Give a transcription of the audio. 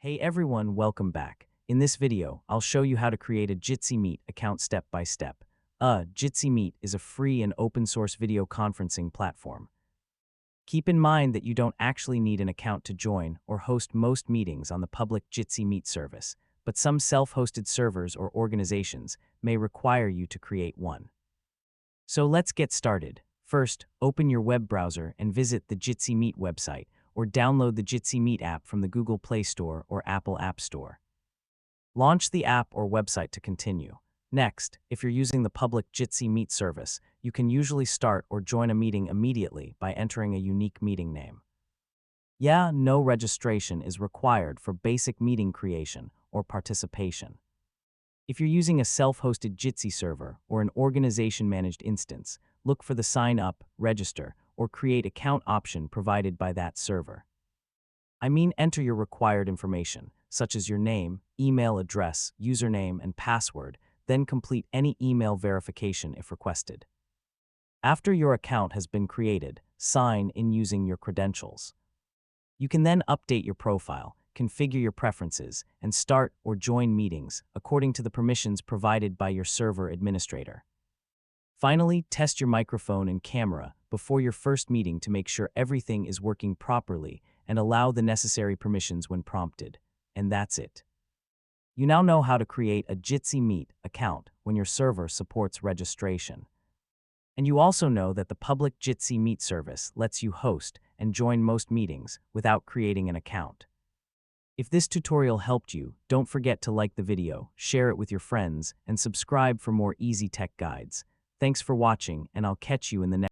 Hey everyone, welcome back. In this video, I'll show you how to create a Jitsi Meet account step by step. Jitsi Meet is a free and open source video conferencing platform. Keep in mind that you don't actually need an account to join or host most meetings on the public Jitsi Meet service, but some self-hosted servers or organizations may require you to create one. So let's get started. First, open your web browser and visit the Jitsi Meet website, or download the Jitsi Meet app from the Google Play Store or Apple App Store. Launch the app or website to continue. Next, if you're using the public Jitsi Meet service, you can usually start or join a meeting immediately by entering a unique meeting name. No registration is required for basic meeting creation or participation. If you're using a self-hosted Jitsi server or an organization-managed instance, look for the Sign Up, Register, or Create Account option provided by that server. Enter your required information, such as your name, email address, username, and password, then complete any email verification if requested. After your account has been created, sign in using your credentials. You can then update your profile, configure your preferences, and start or join meetings according to the permissions provided by your server administrator. Finally, test your microphone and camera before your first meeting to make sure everything is working properly and allow the necessary permissions when prompted. And that's it. You now know how to create a Jitsi Meet account when your server supports registration. And you also know that the public Jitsi Meet service lets you host and join most meetings without creating an account. If this tutorial helped you, don't forget to like the video, share it with your friends, and subscribe for more easy tech guides. Thanks for watching, and I'll catch you in the next